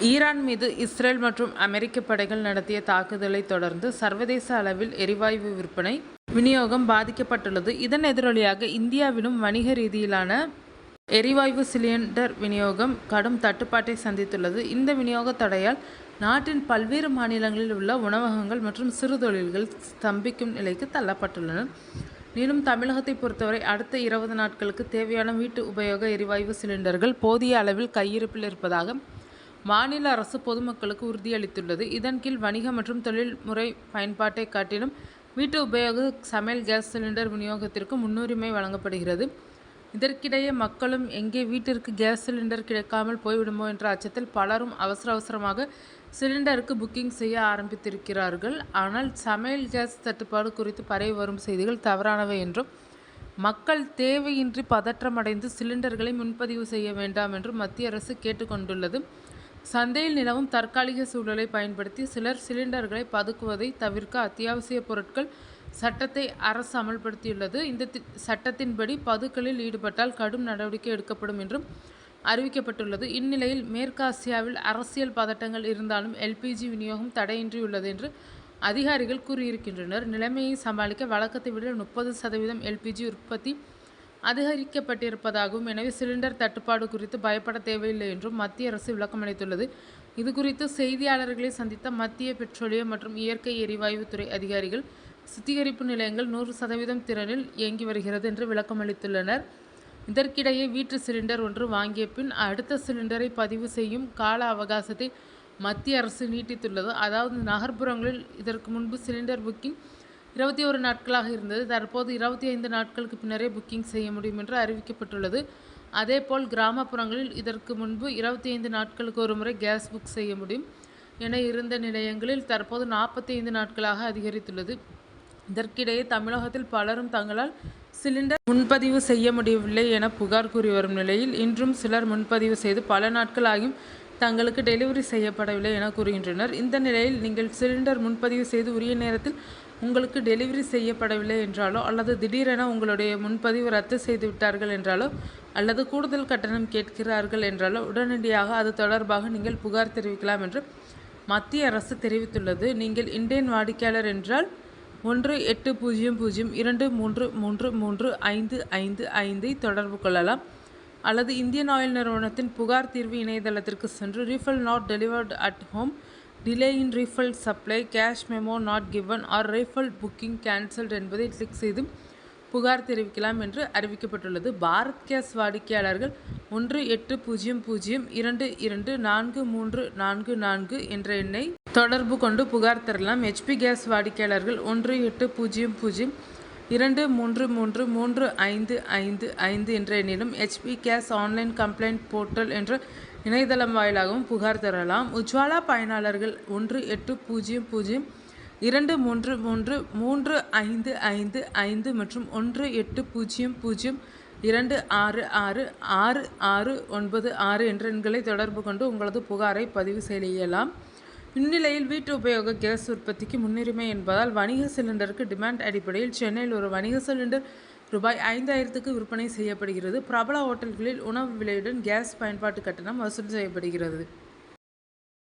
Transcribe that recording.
Iran மீது Israel மற்றும் அமெரிக்க படைகள் நடத்திய தாக்குதலை தொடர்ந்து சர்வதேச அளவில் எரிவாயு விற்பனை விநியோகம் பாதிக்கப்பட்டுள்ளது. இதன் எதிரொலியாக இந்தியாவிலும் வணிக ரீதியிலான எரிவாயு சிலிண்டர் விநியோகம் கடும் தட்டுப்பாட்டை சந்தித்துள்ளது. இந்த விநியோக தடையால் நாட்டின் பல்வேறு மாநிலங்களில் உள்ள உணவகங்கள் மற்றும் சிறு தொழில்கள் ஸ்தம்பிக்கும் நிலைக்கு தள்ளப்பட்டுள்ளன. மேலும் தமிழகத்தை பொறுத்தவரை அடுத்த 20 நாட்களுக்கு தேவையான வீட்டு உபயோக எரிவாயு சிலிண்டர்கள் போதிய அளவில் கையிருப்பில் இருப்பதாக மாநில அரசு பொதுமக்களுக்கு உறுதியளித்துள்ளது. இதன் கீழ் வணிக மற்றும் தொழில்முறை பயன்பாட்டை காட்டிலும் வீட்டு உபயோக சமையல் கேஸ் சிலிண்டர் விநியோகத்திற்கு முன்னுரிமை வழங்கப்படுகிறது. இதற்கிடையே மக்களும் எங்கே வீட்டிற்கு கேஸ் சிலிண்டர் கிடைக்காமல் போய்விடுமோ என்ற அச்சத்தில் பலரும் அவசரமாக சிலிண்டருக்கு புக்கிங் செய்ய ஆரம்பித்திருக்கிறார்கள். ஆனால் சமையல் கேஸ் தட்டுப்பாடு குறித்து பரவி வரும் செய்திகள் தவறானவை என்றும் மக்கள் தேவையின்றி பதற்றமடைந்து சிலிண்டர்களை முன்பதிவு செய்ய வேண்டாம் என்றும் மத்திய அரசு கேட்டுக்கொண்டுள்ளது. சந்தையில் நிலவும் தற்காலிக சூழலை பயன்படுத்தி சிலர் சிலிண்டர்களை பதுக்குவதை தவிர்க்க அத்தியாவசிய பொருட்கள் சட்டத்தை அரசு அமல்படுத்தியுள்ளது. இந்த சட்டத்தின்படி பதுக்கலில் ஈடுபட்டால் கடும் நடவடிக்கை எடுக்கப்படும் என்றும் அறிவிக்கப்பட்டுள்ளது. இந்நிலையில் மேற்கு ஆசியாவில் அரசியல் பதட்டங்கள் இருந்தாலும் எல்பிஜி விநியோகம் தடையின்றி உள்ளது என்று அதிகாரிகள் கூறியிருக்கின்றனர். நிலைமையை சமாளிக்க வழக்கத்தை விட 30% எல்பிஜி உற்பத்தி அதிகரிக்கப்பட்டிருப்பதாகவும், எனவே சிலிண்டர் தட்டுப்பாடு குறித்து பயப்பட தேவையில்லை என்றும் மத்திய அரசு விளக்கமளித்துள்ளது. இதுகுறித்து செய்தியாளர்களை சந்தித்த மத்திய பெட்ரோலியம் மற்றும் இயற்கை எரிவாயு துறை அதிகாரிகள், சுத்திகரிப்பு நிலையங்கள் 100% திறனில் இயங்கி வருகிறது என்று விளக்கமளித்துள்ளனர். இதற்கிடையே வீட்டு சிலிண்டர் ஒன்று வாங்கிய பின் அடுத்த சிலிண்டரை பதிவு செய்யும் கால அவகாசத்தை மத்திய அரசு நீட்டித்துள்ளது. அதாவது நகர்ப்புறங்களில் இதற்கு முன்பு சிலிண்டர் புக்கிங் 21 நாட்களாக இருந்தது. தற்போது 25 நாட்களுக்கு பின்னரே புக்கிங் செய்ய முடியும் என்று அறிவிக்கப்பட்டுள்ளது. அதேபோல் கிராமப்புறங்களில் இதற்கு முன்பு 25 நாட்களுக்கு ஒரு முறை கேஸ் புக் செய்ய முடியும் என இருந்த நிலையங்களில் தற்போது 45 நாட்களாக அதிகரித்துள்ளது. இதற்கிடையே தமிழகத்தில் பலரும் தங்களால் சிலிண்டர் முன்பதிவு செய்ய முடியவில்லை என புகார் கூறி வரும் நிலையில் இன்றும் சிலர் முன்பதிவு செய்து பல நாட்கள் ஆகியும் தங்களுக்கு டெலிவரி செய்யப்படவில்லை என கூறுகின்றனர். இந்த நிலையில் நீங்கள் சிலிண்டர் முன்பதிவு செய்து உரிய நேரத்தில் உங்களுக்கு டெலிவரி செய்யப்படவில்லை என்றாலோ, அல்லது திடீரென உங்களுடைய முன்பதிவு ரத்து செய்து விட்டார்கள் என்றாலோ, அல்லது கூடுதல் கட்டணம் கேட்கிறார்கள் என்றாலோ உடனடியாக அது தொடர்பாக நீங்கள் புகார் தெரிவிக்கலாம் என்று மத்திய அரசு தெரிவித்துள்ளது. நீங்கள் இந்தியன் வாடிக்கையாளர் என்றால் 180023333555 தொடர்பு கொள்ளலாம். அல்லது இந்தியன் ஆயில் நிறுவனத்தின் புகார் தீர்வு இணையதளத்திற்கு சென்று refill not delivered at home, delay in refill supply, cash memo not given or refill booking cancelled என்பதை கிளிக் செய்து புகார் தெரிவிக்கலாம் என்று அறிவிக்கப்பட்டுள்ளது. பாரத் கேஸ் வாடிக்கையாளர்கள் 180022243444 என்ற எண்ணை தொடர்பு கொண்டு புகார் தரலாம். ஹெச்பி கேஸ் வாடிக்கையாளர்கள் 180023333555 என்ற எண்ணிலும் HP Gas online complaint portal என்ற இணையதளம் வாயிலாகவும் புகார் தரலாம். உஜ்வாலா பயனாளர்கள் 180023333555 மற்றும் 180026666696 என்ற எண்களை தொடர்பு கொண்டு உங்களது புகாரை பதிவு செய்யலாம். இந்நிலையில் வீட்டு உபயோக கேஸ் உற்பத்திக்கு முன்னுரிமை என்பதால் வணிக சிலிண்டருக்கு டிமாண்ட் அடிப்படையில் சென்னையில் ஒரு வணிக சிலிண்டர் ரூபாய் 5000க்கு விற்பனை செய்யப்படுகிறது. பிரபல ஹோட்டல்களில் உணவு விலையுடன் கேஸ் பயன்பாட்டு கட்டணம் வசூல் செய்யப்படுகிறது.